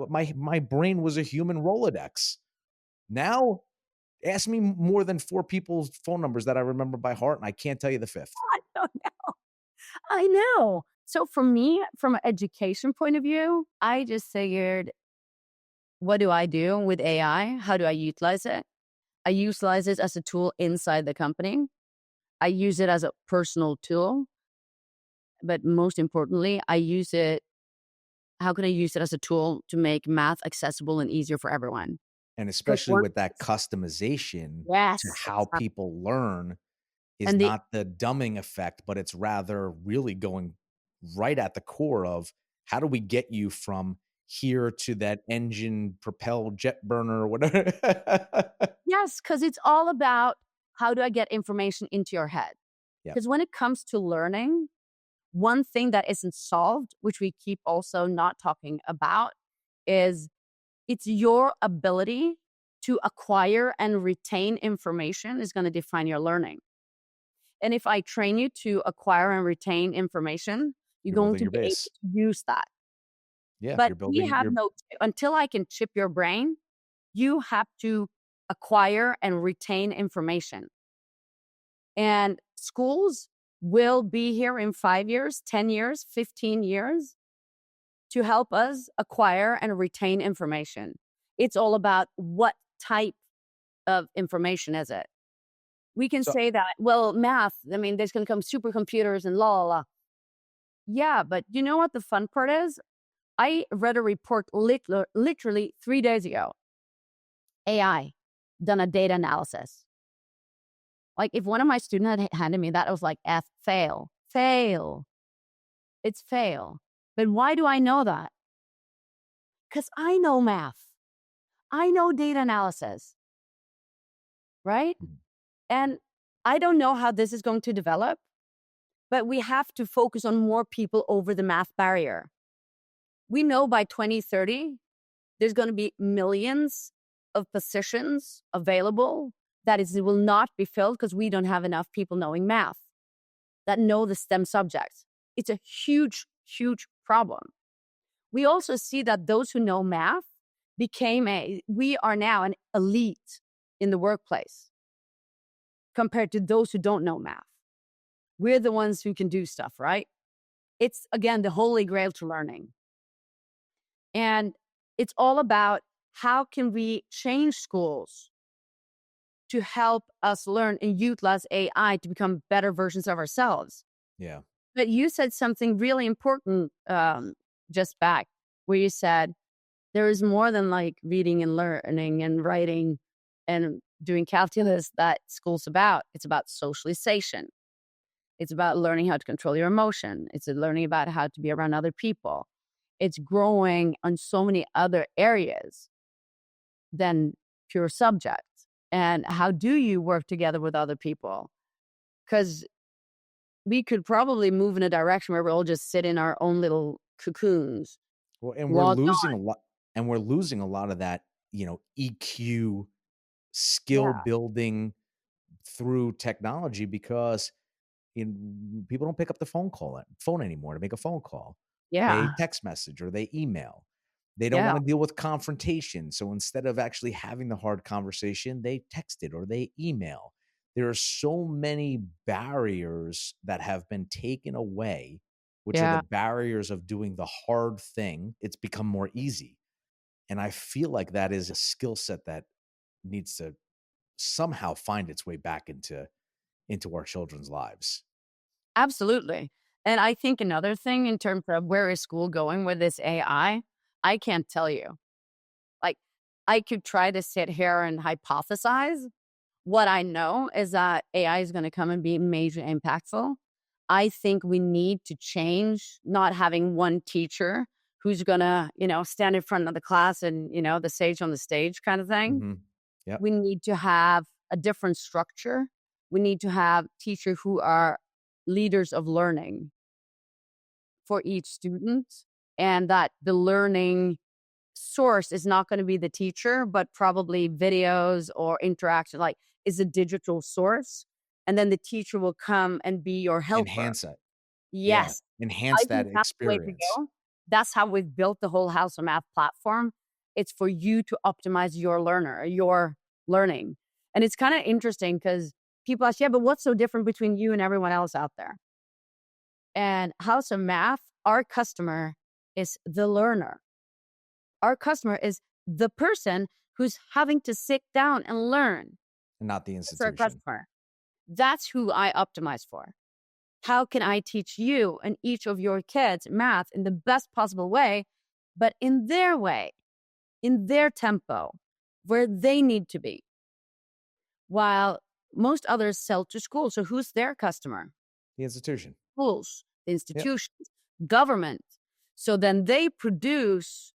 my brain was a human Rolodex. Now, ask me more than 4 people's phone numbers that I remember by heart, and I can't tell you the 5th. I know. So for me, from an education point of view, I just figured, what do I do with AI? How do I utilize it? I utilize it as a tool inside the company. I use it as a personal tool. But most importantly, how can I use it as a tool to make math accessible and easier for everyone? And especially with that customization to how people learn is not the dumbing effect, but it's rather really going right at the core of how do we get you from here to that engine propelled jet burner or whatever. Yes, because it's all about how do I get information into your head? Because when it comes to learning, one thing that isn't solved, which we keep also not talking about, is it's your ability to acquire and retain information is going to define your learning. And if I train you to acquire and retain information, you're going to be able to use that. Yeah, but we have until I can chip your brain, you have to acquire and retain information. And schools will be here in 5 years, 10 years, 15 years to help us acquire and retain information. It's all about what type of information is it. We can say that, well, math, I mean, there's going to come supercomputers and la, la, la. Yeah, but you know what the fun part is? I read a report literally 3 days ago. AI done a data analysis. Like if one of my students had handed me that, I was like, fail. It's fail. But why do I know that? Because I know math. I know data analysis. Right? And I don't know how this is going to develop, but we have to focus on more people over the math barrier. We know by 2030, there's going to be millions of positions available that will not be filled because we don't have enough people knowing math, that know the STEM subjects. It's a huge, huge problem. We also see that those who know math we are now an elite in the workplace compared to those who don't know math. We're the ones who can do stuff, right? It's, again, the holy grail to learning. And it's all about how can we change schools to help us learn and utilize AI to become better versions of ourselves. Yeah. But you said something really important just back, where you said there is more than like reading and learning and writing and doing calculus that school's about. It's about socialization. It's about learning how to control your emotion. It's learning about how to be around other people. It's growing on so many other areas than pure subjects. And how do you work together with other people? Because we could probably move in a direction where we all just sit in our own little cocoons. Well, and we're losing a lot. And we're losing a lot of that, EQ, skill building through technology because people don't pick up the phone anymore to make a phone call. Yeah. They text message or they email. They don't want to deal with confrontation. So instead of actually having the hard conversation, they text it or they email. There are so many barriers that have been taken away, which are the barriers of doing the hard thing. It's become more easy. And I feel like that is a skill set that needs to somehow find its way back into our children's lives. Absolutely. And I think another thing in terms of where is school going with this AI, I can't tell you. Like, I could try to sit here and hypothesize. What I know is that AI is going to come and be major impactful. I think we need to change not having one teacher who's going to, stand in front of the class and, the sage on the stage kind of thing. Mm-hmm. Yep. We need to have a different structure. We need to have teachers who are leaders of learning for each student, and that the learning source is not going to be the teacher, but probably videos or interaction, like is a digital source. And then the teacher will come and be your helper. Enhance it. Yes. Yeah. Enhance that experience. That's how we've built the whole House of Math platform. It's for you to optimize your learning. And it's kind of interesting because people ask, but what's so different between you and everyone else out there? And House of Math, our customer is the learner. Our customer is the person who's having to sit down and learn. And not the institution. That's our customer. That's who I optimize for. How can I teach you and each of your kids math in the best possible way, but in their way, in their tempo, where they need to be? While most others sell to schools. So who's their customer? The institution. Schools, the institutions, government. So then they produce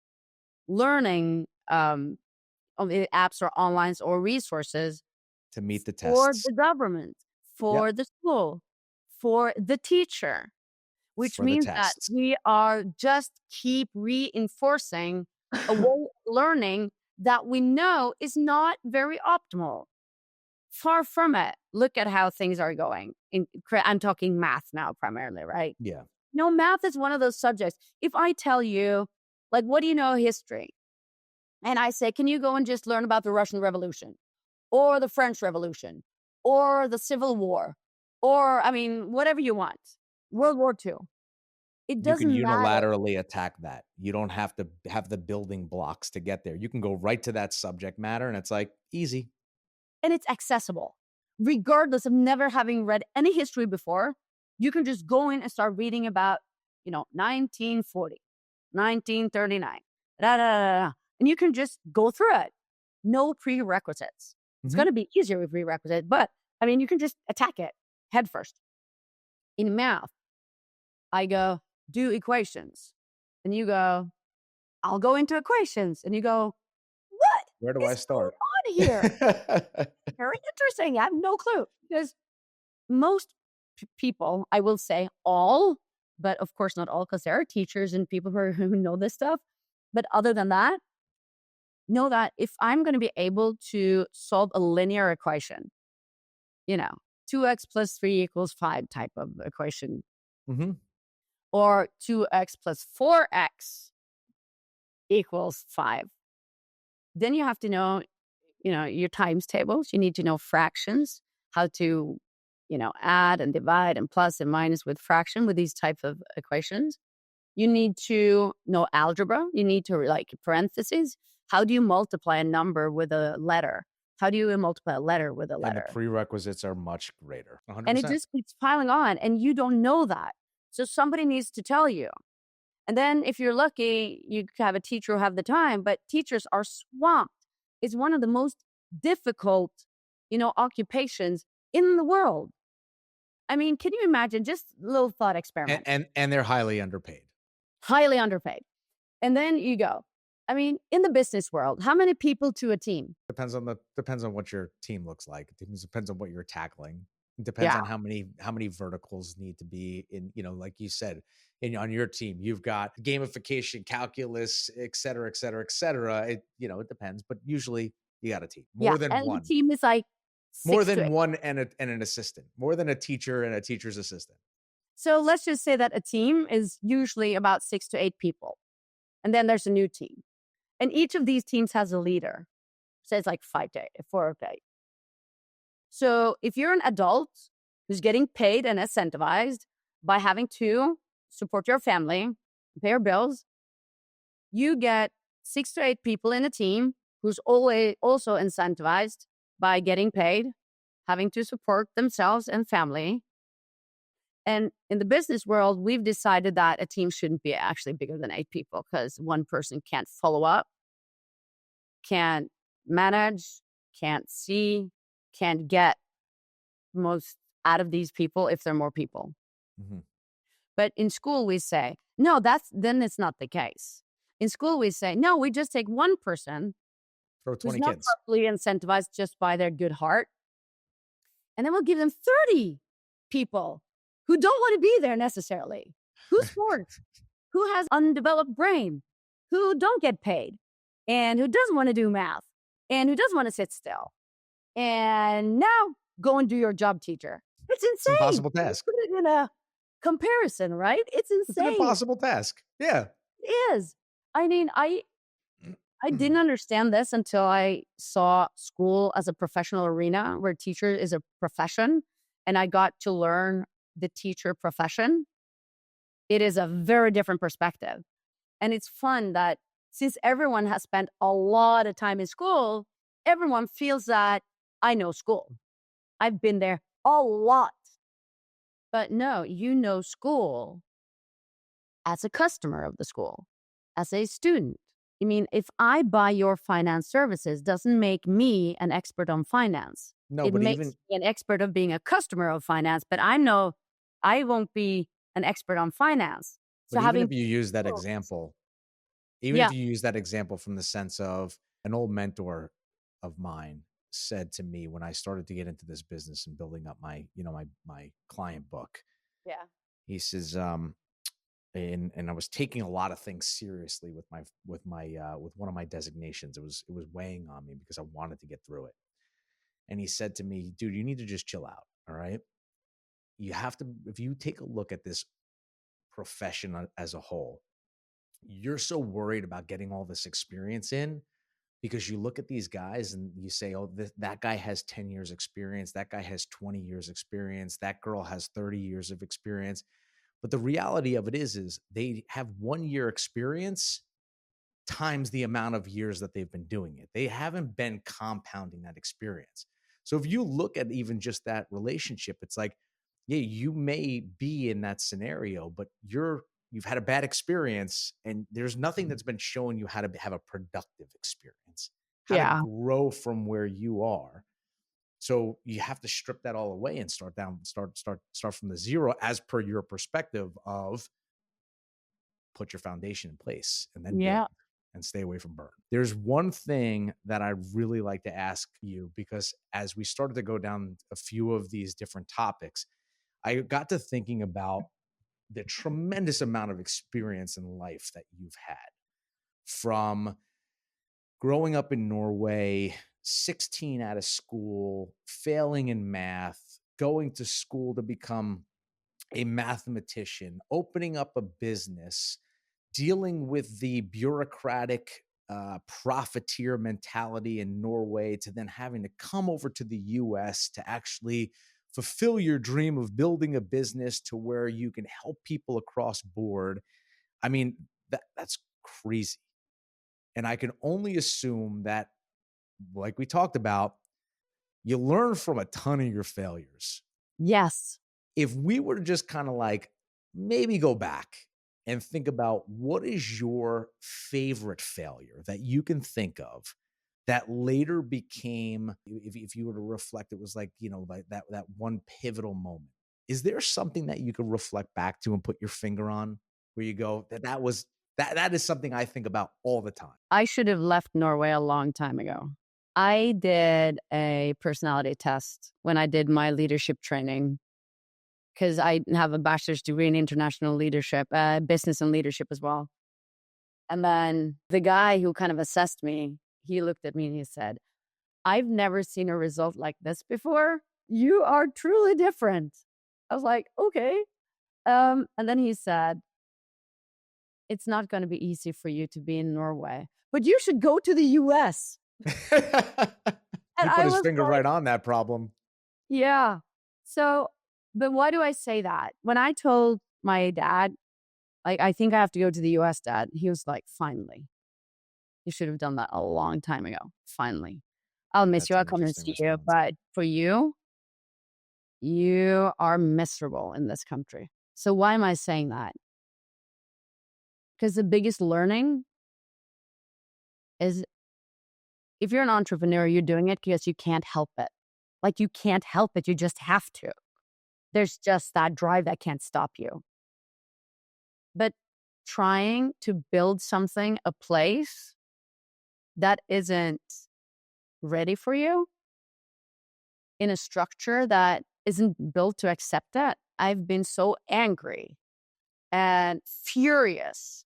learning apps or online or resources to meet the tests for the government, for the school, for the teacher, which means that we are just keep reinforcing a way of learning that we know is not very optimal. Far from it. Look at how things are going. I'm talking math now primarily, right? Yeah. No, math is one of those subjects. If I tell you, like, what do you know history? And I say, can you go and just learn about the Russian Revolution or the French Revolution or the Civil War or, I mean, whatever you want, World War II. It You can doesn't matter. unilaterally attack that. You don't have to have the building blocks to get there. You can go right to that subject matter and it's like easy. And it's accessible. Regardless of never having read any history before, you can just go in and start reading about, 1940, 1939, da, da, da, da, and you can just go through it. No prerequisites. It's going to be easier with prerequisites, but I mean, you can just attack it head first. In math, I go, do equations. And you go, I'll go into equations. And you go, what? Where do I start? On here? Very interesting. I have no clue. Because most people, I will say all, but of course not all, because there are teachers and people who know this stuff. But other than that, know that if I'm going to be able to solve a linear equation, 2x plus 3 equals 5 type of equation, or 2x plus 4x equals 5, then you have to know, your times tables. You need to know fractions, how to, add and divide and plus and minus with fraction with these types of equations. You need to know algebra. You need to like parentheses. How do you multiply a number with a letter? How do you multiply a letter with a letter? And the prerequisites are much greater. 100%. And it just keeps piling on, and you don't know that. So somebody needs to tell you. And then if you're lucky, you have a teacher who have the time, but teachers are swamped. It's one of the most difficult, occupations in the world. I mean, can you imagine? Just a little thought experiment. And they're highly underpaid. Highly underpaid. And then you go, I mean, in the business world, how many people to a team? Depends on what your team looks like. It depends on what you're tackling. It depends on how many verticals need to be in, like you said, on your team. You've got gamification, calculus, et cetera, et cetera, et cetera. It depends, but usually you got a team. More than one. The team is like more than one and an assistant. More than a teacher and a teacher's assistant. So let's just say that a team is usually about 6 to 8 people. And then there's a new team. And each of these teams has a leader. So it's like 4 or 8. So if you're an adult who's getting paid and incentivized by having to support your family, pay your bills, you get 6 to 8 people in a team who's always also incentivized by getting paid, having to support themselves and family. And in the business world, we've decided that a team shouldn't be actually bigger than 8 people because one person can't follow up, can't manage, can't see, can't get most out of these people if there are more people. But in school, we say, no, then it's not the case. In school, we say, no, we just take one person for 20 who's kids. Not properly incentivized just by their good heart. And then we'll give them 30 people who don't want to be there necessarily, who's smart, who has undeveloped brain, who don't get paid, and who doesn't want to do math, and who doesn't want to sit still. And now go and do your job, teacher. It's insane. It's an impossible task. Put it in a comparison, right? It's insane. It's an impossible task. Yeah. It is. I mean, I didn't understand this until I saw school as a professional arena where teacher is a profession, and I got to learn the teacher profession. It is a very different perspective. And it's fun that since everyone has spent a lot of time in school, everyone feels that I know school. I've been there a lot. But no, you know school as a customer of the school, as a student. I mean, if I buy your finance services, doesn't make me an expert on finance. No, it but makes even me an expert of being a customer of finance, but I know I won't be an expert on finance. So even if you use that example, if you use that example from the sense of an old mentor of mine said to me when I started to get into this business and building up my, my client book. Yeah. He says, and I was taking a lot of things seriously with one of my designations. It was weighing on me because I wanted to get through it. And he said to me, dude, you need to just chill out. All right. you have to, if you take a look at this profession as a whole, you're so worried about getting all this experience in because you look at these guys and you say, oh, that guy has 10 years experience. That guy has 20 years experience. That girl has 30 years of experience. But the reality of it is they have 1 year experience times the amount of years that they've been doing it. They haven't been compounding that experience. So if you look at even just that relationship, it's like, yeah, you may be in that scenario, but you've had a bad experience and there's nothing that's been showing you how to have a productive experience, how to grow from where you are. So you have to strip that all away and start from the zero as per your perspective of put your foundation in place and then build and stay away from burn. There's one thing that I really like to ask you, because as we started to go down a few of these different topics, I got to thinking about the tremendous amount of experience in life that you've had, from growing up in Norway, 16 out of school, failing in math, going to school to become a mathematician, opening up a business, dealing with the bureaucratic profiteer mentality in Norway, to then having to come over to the US to actually fulfill your dream of building a business to where you can help people across board. I mean, that's crazy. And I can only assume that, like we talked about, you learn from a ton of your failures. Yes. If we were to just kind of like maybe go back and think about what is your favorite failure that you can think of that later became, if you were to reflect, it was like, like that one pivotal moment. Is there something that you could reflect back to and put your finger on where you go, that is something I think about all the time? I should have left Norway a long time ago. I did a personality test when I did my leadership training, because I have a bachelor's degree in international leadership, business and leadership as well. And then the guy who kind of assessed me, he looked at me and he said, I've never seen a result like this before. You are truly different. I was like, okay. And then he said, it's not going to be easy for you to be in Norway, but you should go to the US. He put his finger right on that problem. Yeah. So, but why do I say that? When I told my dad, like, I think I have to go to the US, Dad, he was like, finally. You should have done that a long time ago. Finally. I'll miss you. I'll come and see you. But for you, you are miserable in this country. So why am I saying that? Because the biggest learning is, if you're an entrepreneur, you're doing it because you can't help it. Like, you can't help it. You just have to. There's just that drive that can't stop you. But trying to build something, a place that isn't ready for you, in a structure that isn't built to accept that, I've been so angry and furious.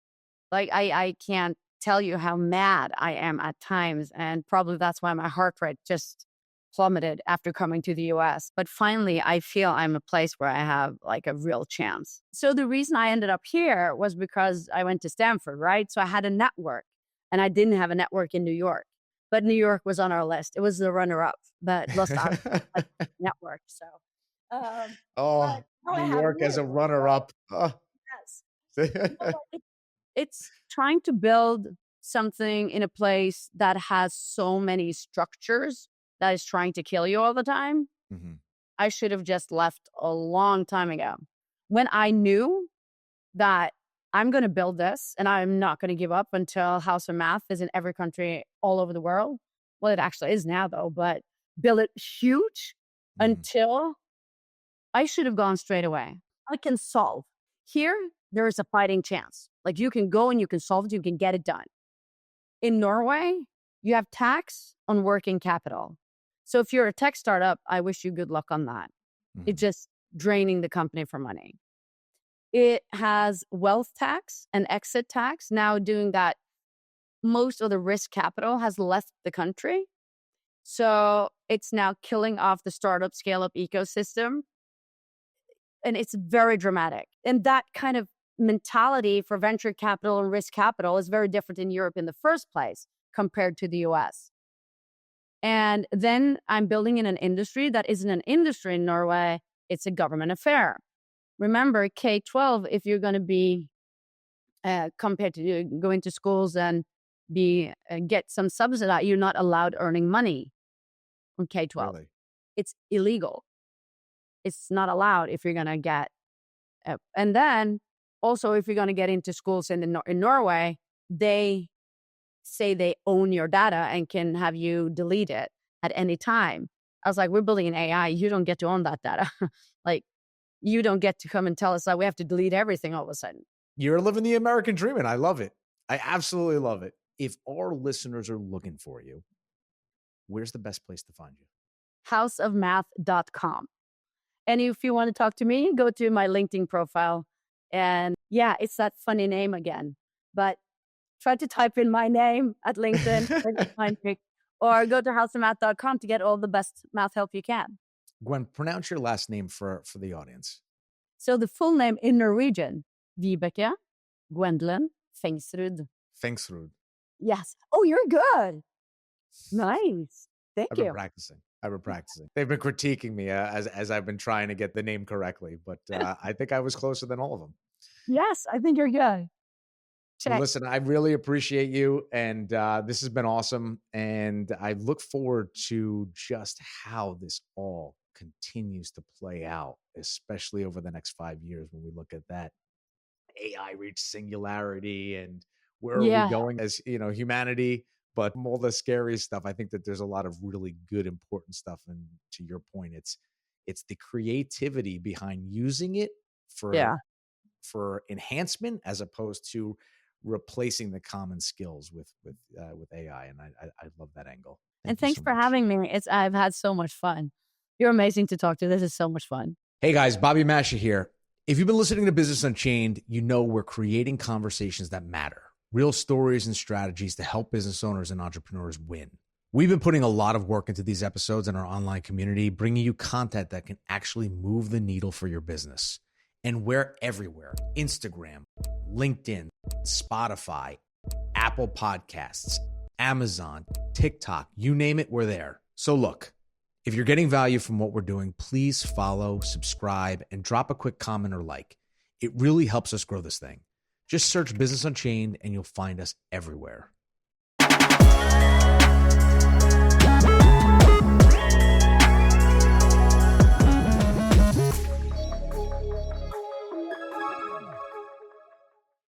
Like, I can't tell you how mad I am at times. And probably that's why my heart rate just plummeted after coming to the US. But finally, I feel I'm a place where I have like a real chance. So the reason I ended up here was because I went to Stanford, right? So I had a network, and I didn't have a network in New York. But New York was on our list. It was the runner-up, but lost out network. So, New York as a runner-up. Oh. Yes. It's trying to build something in a place that has so many structures that is trying to kill you all the time. Mm-hmm. I should have just left a long time ago. When I knew that I'm going to build this and I'm not going to give up until House of Math is in every country all over the world. Well, it actually is now, though, but build it huge until I should have gone straight away. I can solve. Here, there is a fighting chance. Like, you can go and you can solve it, you can get it done. In Norway, you have tax on working capital. So if you're a tech startup, I wish you good luck on that. Mm-hmm. It's just draining the company for money. It has wealth tax and exit tax. Now doing that, most of the risk capital has left the country. So it's now killing off the startup scale-up ecosystem. And it's very dramatic. And that kind of mentality for venture capital and risk capital is very different in Europe in the first place compared to the US. And then I'm building in an industry that isn't an industry in Norway. It's a government affair. Remember, K-12, if you're going to be compared to going to schools and get some subsidy, you're not allowed earning money on K-12. Really? It's illegal. It's not allowed if you're going to get. And then also, if you're going to get into schools in Norway, they say they own your data and can have you delete it at any time. I was like, we're building an AI. You don't get to own that data. Like, you don't get to come and tell us that we have to delete everything all of a sudden. You're living the American dream, and I love it. I absolutely love it. If our listeners are looking for you, where's the best place to find you? houseofmath.com. And if you want to talk to me, go to my LinkedIn profile. And yeah, it's that funny name again. But try to type in my name at LinkedIn or go to houseofmath.com to get all the best math help you can. Gwen, pronounce your last name for the audience. So the full name in Norwegian, Vibeke Gwendoline Fængsrud. Fængsrud. Yes. Oh, you're good. Nice. Thank you. I've been practicing. They've been critiquing me as I've been trying to get the name correctly, but I think I was closer than all of them. Yes, I think you're good. Well, listen, I really appreciate you, and this has been awesome, and I look forward to just how this all continues to play out, especially over the next 5 years when we look at that AI reach singularity and where are we going as humanity. But from all the scary stuff, I think that there's a lot of really good, important stuff. And to your point, it's the creativity behind using it for enhancement as opposed to replacing the common skills with AI. And I love that angle. Thanks for having me. I've had so much fun. You're amazing to talk to. This is so much fun. Hey guys, Bobby Mascia here. If you've been listening to Business Unchained, you know we're creating conversations that matter. Real stories and strategies to help business owners and entrepreneurs win. We've been putting a lot of work into these episodes in our online community, bringing you content that can actually move the needle for your business. And we're everywhere. Instagram, LinkedIn, Spotify, Apple Podcasts, Amazon, TikTok, you name it, we're there. So look, if you're getting value from what we're doing, please follow, subscribe, and drop a quick comment or like. It really helps us grow this thing. Just search Business Unchained and you'll find us everywhere.